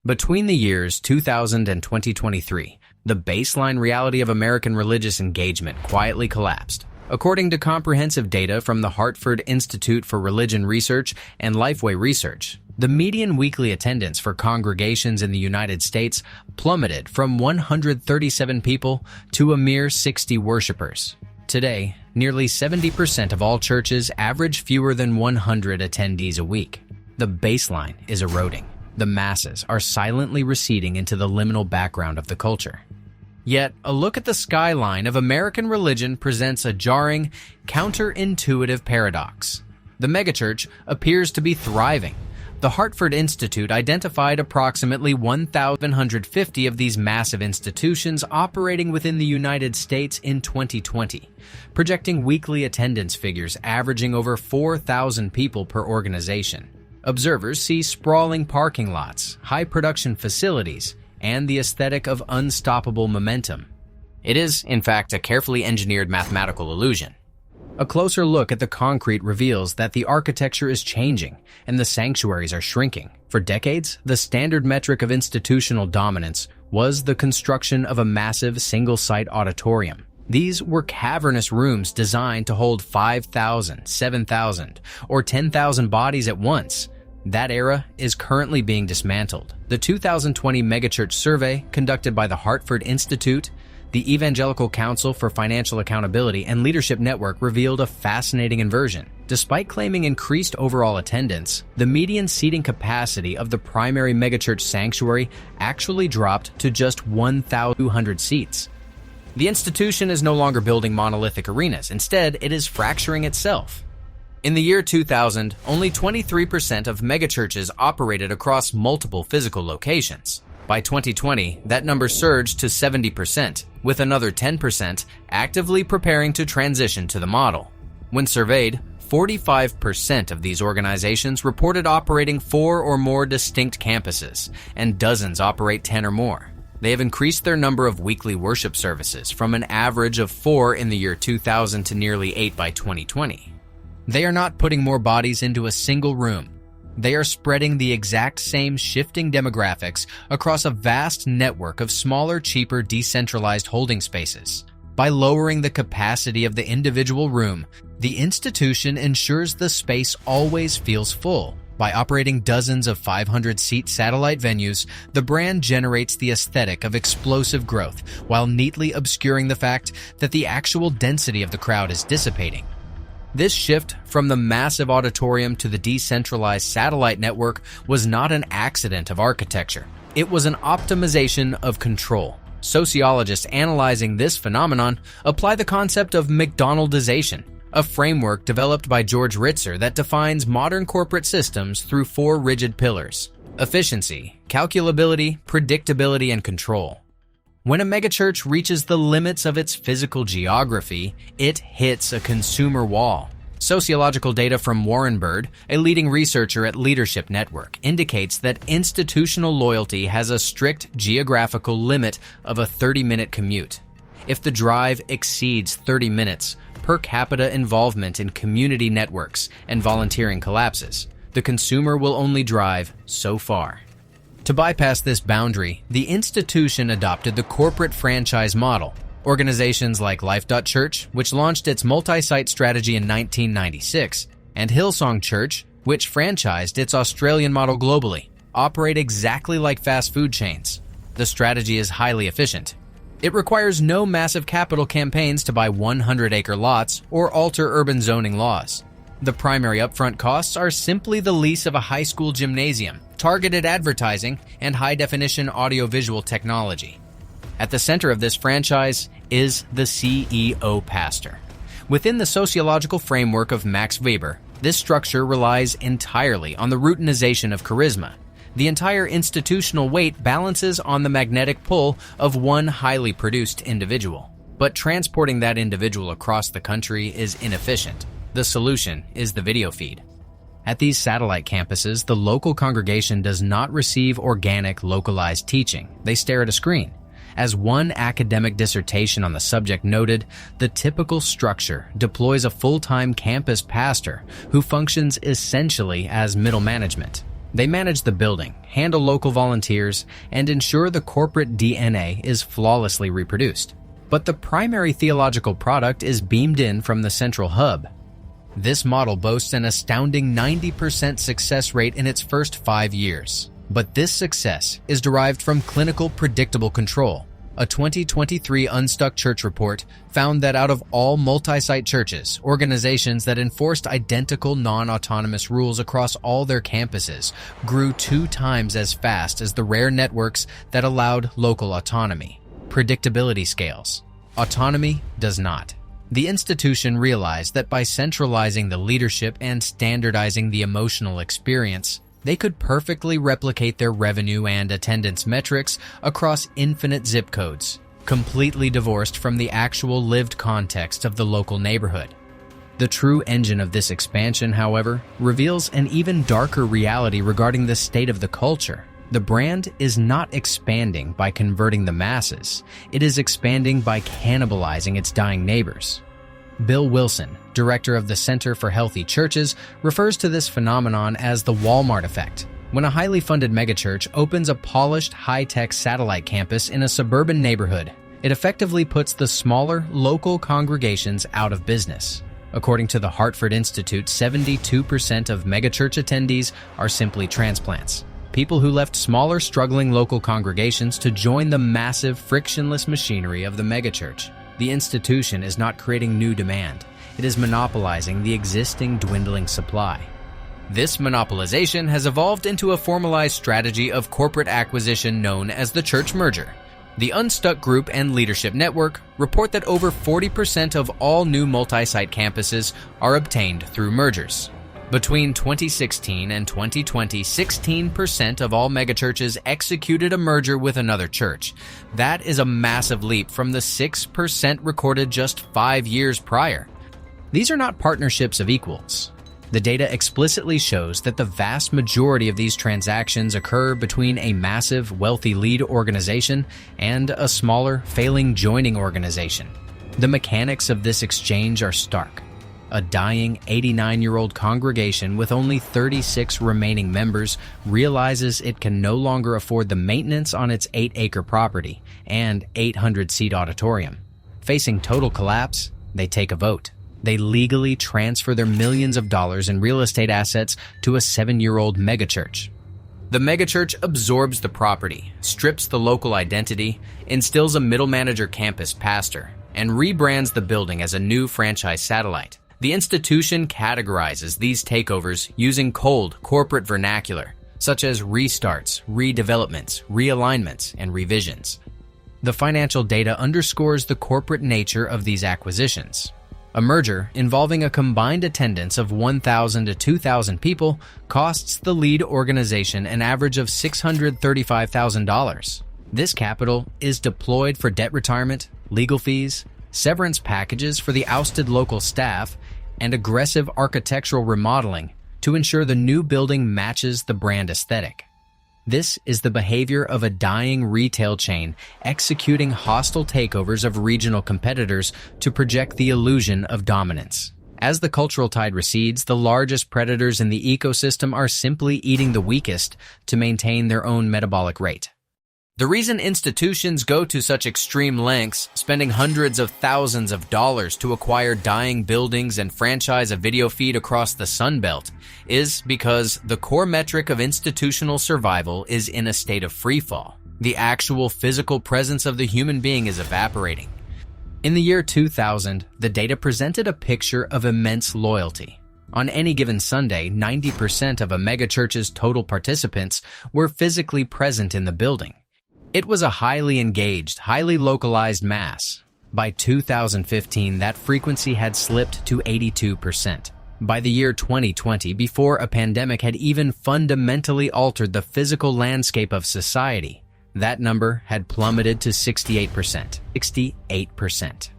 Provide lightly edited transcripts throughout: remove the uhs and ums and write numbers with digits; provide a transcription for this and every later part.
Between the years 2000 and 2023, the baseline reality of American religious engagement quietly collapsed. According to comprehensive data from the Hartford Institute for Religion Research and Lifeway Research, the median weekly attendance for congregations in the United States plummeted from 137 people to a mere 60 worshipers. Today, nearly 70% of all churches average fewer than 100 attendees a week. The baseline is eroding. The masses are silently receding into the liminal background of the culture. Yet, a look at the skyline of American religion presents a jarring, counterintuitive paradox. The megachurch appears to be thriving. The Hartford Institute identified approximately 1,150 of these massive institutions operating within the United States in 2020, projecting weekly attendance figures averaging over 4,000 people per organization. Observers see sprawling parking lots, high production facilities, and the aesthetic of unstoppable momentum. It is, in fact, a carefully engineered mathematical illusion. A closer look at the concrete reveals that the architecture is changing and the sanctuaries are shrinking. For decades, the standard metric of institutional dominance was the construction of a massive single-site auditorium. These were cavernous rooms designed to hold 5,000, 7,000, or 10,000 bodies at once. That era is currently being dismantled. The 2020 Megachurch survey, conducted by the Hartford Institute, the Evangelical Council for Financial Accountability, and Leadership Network revealed a fascinating inversion. Despite claiming increased overall attendance, the median seating capacity of the primary megachurch sanctuary actually dropped to just 1,200 seats. The institution is no longer building monolithic arenas. Instead, it is fracturing itself. In the year 2000, only 23% of megachurches operated across multiple physical locations. By 2020, that number surged to 70%, with another 10% actively preparing to transition to the model. When surveyed, 45% of these organizations reported operating 4 or more distinct campuses, and dozens operate 10 or more. They have increased their number of weekly worship services from an average of 4 in the year 2000 to nearly 8 by 2020. They are not putting more bodies into a single room. They are spreading the exact same shifting demographics across a vast network of smaller, cheaper, decentralized holding spaces. By lowering the capacity of the individual room, the institution ensures the space always feels full. By operating dozens of 500-seat satellite venues, the brand generates the aesthetic of explosive growth while neatly obscuring the fact that the actual density of the crowd is dissipating. This shift from the massive auditorium to the decentralized satellite network was not an accident of architecture. It was an optimization of control. Sociologists analyzing this phenomenon apply the concept of McDonaldization, a framework developed by George Ritzer that defines modern corporate systems through 4 rigid pillars: efficiency, calculability, predictability, and control. When a megachurch reaches the limits of its physical geography, it hits a consumer wall. Sociological data from Warren Bird, a leading researcher at Leadership Network, indicates that institutional loyalty has a strict geographical limit of a 30-minute commute. If the drive exceeds 30 minutes, per capita involvement in community networks and volunteering collapses. The consumer will only drive so far. To bypass this boundary, the institution adopted the corporate franchise model. Organizations like Life.Church, which launched its multi-site strategy in 1996, and Hillsong Church, which franchised its Australian model globally, operate exactly like fast food chains. The strategy is highly efficient. It requires no massive capital campaigns to buy 100-acre lots or alter urban zoning laws. The primary upfront costs are simply the lease of a high school gymnasium, targeted advertising, and high-definition audiovisual technology. At the center of this franchise is the CEO pastor. Within the sociological framework of Max Weber, this structure relies entirely on the routinization of charisma. The entire institutional weight balances on the magnetic pull of one highly produced individual. But transporting that individual across the country is inefficient. The solution is the video feed. At these satellite campuses, the local congregation does not receive organic, localized teaching. They stare at a screen. As one academic dissertation on the subject noted, the typical structure deploys a full-time campus pastor who functions essentially as middle management. They manage the building, handle local volunteers, and ensure the corporate DNA is flawlessly reproduced. But the primary theological product is beamed in from the central hub. This model boasts an astounding 90% success rate in its first 5 years. But this success is derived from clinical predictable control. A 2023 Unstuck Church report found that out of all multi-site churches, organizations that enforced identical non-autonomous rules across all their campuses grew 2 times as fast as the rare networks that allowed local autonomy. Predictability scales. Autonomy does not. The institution realized that by centralizing the leadership and standardizing the emotional experience, they could perfectly replicate their revenue and attendance metrics across infinite zip codes, completely divorced from the actual lived context of the local neighborhood. The true engine of this expansion, however, reveals an even darker reality regarding the state of the culture. The brand is not expanding by converting the masses. It is expanding by cannibalizing its dying neighbors. Bill Wilson, director of the Center for Healthy Churches, refers to this phenomenon as the Walmart effect. When a highly funded megachurch opens a polished, high-tech satellite campus in a suburban neighborhood, it effectively puts the smaller, local congregations out of business. According to the Hartford Institute, 72% of megachurch attendees are simply transplants. People who left smaller, struggling local congregations to join the massive, frictionless machinery of the megachurch. The institution is not creating new demand. It is monopolizing the existing dwindling supply. This monopolization has evolved into a formalized strategy of corporate acquisition known as the church merger. The Unstuck Group and Leadership Network report that over 40% of all new multi-site campuses are obtained through mergers. Between 2016 and 2020, 16% of all megachurches executed a merger with another church. That is a massive leap from the 6% recorded just 5 years prior. These are not partnerships of equals. The data explicitly shows that the vast majority of these transactions occur between a massive, wealthy lead organization and a smaller, failing joining organization. The mechanics of this exchange are stark. A dying 89-year-old congregation with only 36 remaining members realizes it can no longer afford the maintenance on its 8-acre property and 800-seat auditorium. Facing total collapse, they take a vote. They legally transfer their millions of dollars in real estate assets to a 7-year-old megachurch. The megachurch absorbs the property, strips the local identity, instills a middle manager campus pastor, and rebrands the building as a new franchise satellite. The institution categorizes these takeovers using cold corporate vernacular, such as restarts, redevelopments, realignments, and revisions. The financial data underscores the corporate nature of these acquisitions. A merger involving a combined attendance of 1,000 to 2,000 people costs the lead organization an average of $635,000. This capital is deployed for debt retirement, legal fees, severance packages for the ousted local staff, and aggressive architectural remodeling to ensure the new building matches the brand aesthetic. This is the behavior of a dying retail chain executing hostile takeovers of regional competitors to project the illusion of dominance. As the cultural tide recedes, the largest predators in the ecosystem are simply eating the weakest to maintain their own metabolic rate. The reason institutions go to such extreme lengths, spending hundreds of thousands of dollars to acquire dying buildings and franchise a video feed across the Sun Belt, is because the core metric of institutional survival is in a state of freefall. The actual physical presence of the human being is evaporating. In the year 2000, the data presented a picture of immense loyalty. On any given Sunday, 90% of a megachurch's total participants were physically present in the building. It was a highly engaged, highly localized mass. By 2015, that frequency had slipped to 82%. By the year 2020, before a pandemic had even fundamentally altered the physical landscape of society, that number had plummeted to 68%. 68%.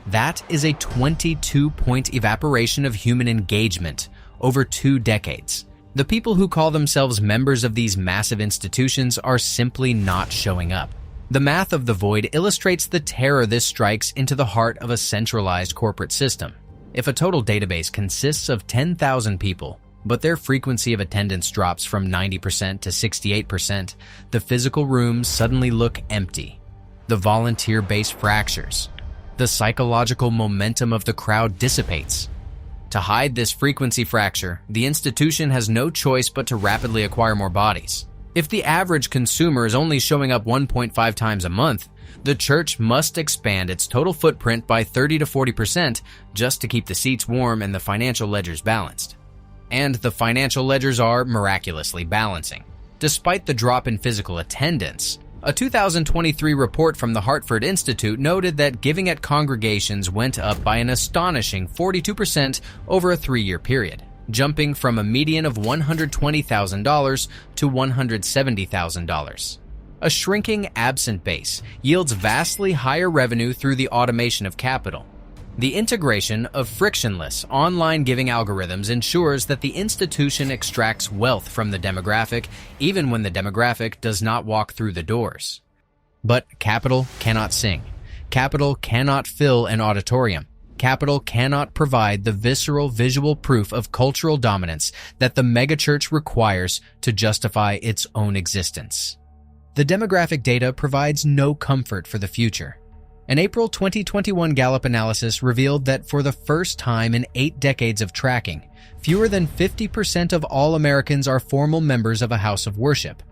That is a 22-point evaporation of human engagement over 2 decades. The people who call themselves members of these massive institutions are simply not showing up. The math of the void illustrates the terror this strikes into the heart of a centralized corporate system. If a total database consists of 10,000 people, but their frequency of attendance drops from 90% to 68%, the physical rooms suddenly look empty. The volunteer base fractures. The psychological momentum of the crowd dissipates. To hide this frequency fracture, the institution has no choice but to rapidly acquire more bodies. If the average consumer is only showing up 1.5 times a month, the church must expand its total footprint by 30 to 40% just to keep the seats warm and the financial ledgers balanced. And the financial ledgers are miraculously balancing. Despite the drop in physical attendance, a 2023 report from the Hartford Institute noted that giving at congregations went up by an astonishing 42% over a 3-year period, jumping from a median of $120,000 to $170,000. A shrinking absent base yields vastly higher revenue through the automation of capital. The integration of frictionless online giving algorithms ensures that the institution extracts wealth from the demographic, even when the demographic does not walk through the doors. But capital cannot sing. Capital cannot fill an auditorium. Capital cannot provide the visceral visual proof of cultural dominance that the megachurch requires to justify its own existence. The demographic data provides no comfort for the future. An April 2021 Gallup analysis revealed that for the first time in 8 decades of tracking, fewer than 50% of all Americans are formal members of a house of worship.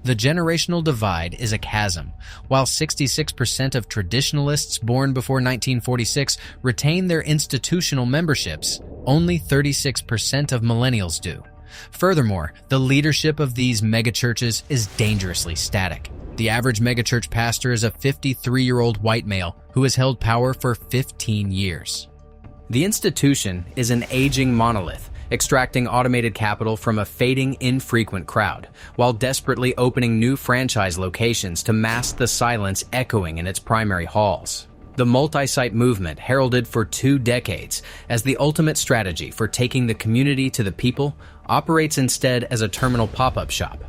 The generational divide is a chasm. While 66% of traditionalists born before 1946 retain their institutional memberships, only 36% of millennials do. Furthermore, the leadership of these megachurches is dangerously static. The average megachurch pastor is a 53-year-old white male who has held power for 15 years. The institution is an aging monolith, extracting automated capital from a fading, infrequent crowd, while desperately opening new franchise locations to mask the silence echoing in its primary halls. The multi-site movement, heralded for 2 decades as the ultimate strategy for taking the community to the people, operates instead as a terminal pop-up shop.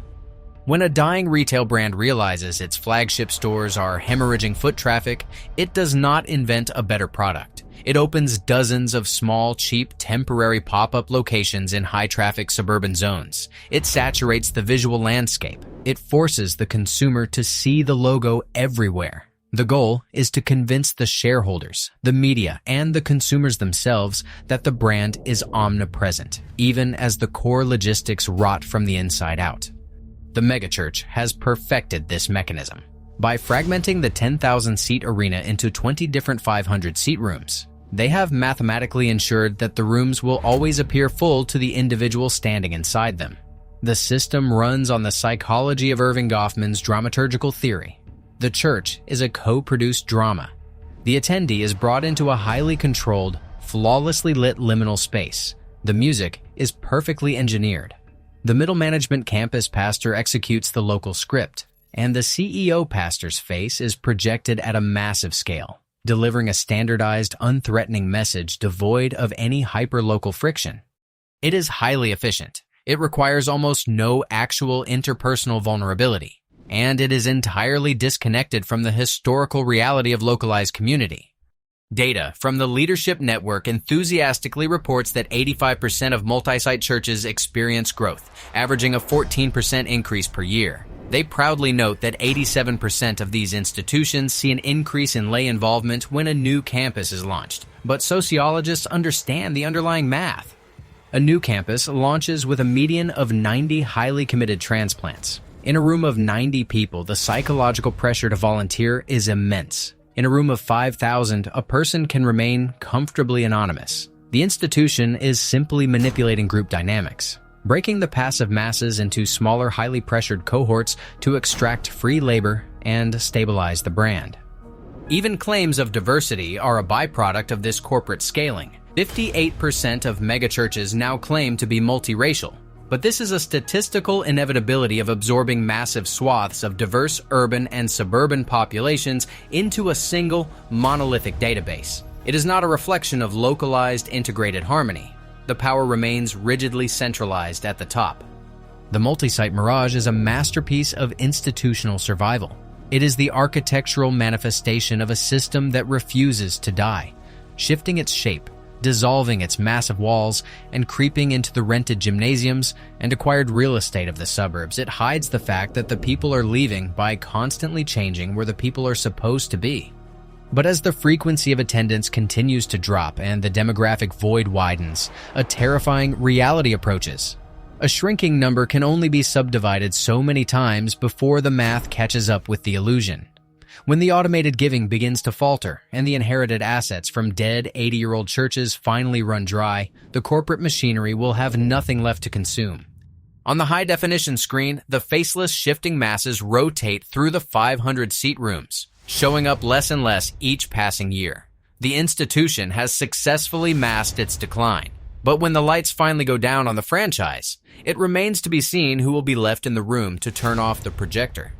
When a dying retail brand realizes its flagship stores are hemorrhaging foot traffic, it does not invent a better product. It opens dozens of small, cheap, temporary pop-up locations in high-traffic suburban zones. It saturates the visual landscape. It forces the consumer to see the logo everywhere. The goal is to convince the shareholders, the media, and the consumers themselves that the brand is omnipresent, even as the core logistics rot from the inside out. The megachurch has perfected this mechanism. By fragmenting the 10,000-seat arena into 20 different 500-seat rooms, they have mathematically ensured that the rooms will always appear full to the individual standing inside them. The system runs on the psychology of Irving Goffman's dramaturgical theory. The church is a co-produced drama. The attendee is brought into a highly controlled, flawlessly lit liminal space. The music is perfectly engineered. The middle management campus pastor executes the local script, and the CEO pastor's face is projected at a massive scale, delivering a standardized, unthreatening message devoid of any hyper-local friction. It is highly efficient. It requires almost no actual interpersonal vulnerability, and it is entirely disconnected from the historical reality of localized community. Data from the Leadership Network enthusiastically reports that 85% of multi-site churches experience growth, averaging a 14% increase per year. They proudly note that 87% of these institutions see an increase in lay involvement when a new campus is launched, but sociologists understand the underlying math. A new campus launches with a median of 90 highly committed transplants. In a room of 90 people, the psychological pressure to volunteer is immense. In a room of 5,000, a person can remain comfortably anonymous. The institution is simply manipulating group dynamics, breaking the passive masses into smaller, highly pressured cohorts to extract free labor and stabilize the brand. Even claims of diversity are a byproduct of this corporate scaling. 58% of megachurches now claim to be multiracial. But this is a statistical inevitability of absorbing massive swaths of diverse urban and suburban populations into a single, monolithic database. It is not a reflection of localized, integrated harmony. The power remains rigidly centralized at the top. The Multi-Site Mirage is a masterpiece of institutional survival. It is the architectural manifestation of a system that refuses to die. Shifting its shape, dissolving its massive walls and creeping into the rented gymnasiums and acquired real estate of the suburbs. It hides the fact that the people are leaving by constantly changing where the people are supposed to be. But as the frequency of attendance continues to drop and the demographic void widens, a terrifying reality approaches. A shrinking number can only be subdivided so many times before the math catches up with the illusion. When the automated giving begins to falter and the inherited assets from dead 80-year-old churches finally run dry, the corporate machinery will have nothing left to consume. On the high-definition screen, the faceless shifting masses rotate through the 500-seat rooms, showing up less and less each passing year. The institution has successfully masked its decline. But when the lights finally go down on the franchise, it remains to be seen who will be left in the room to turn off the projector.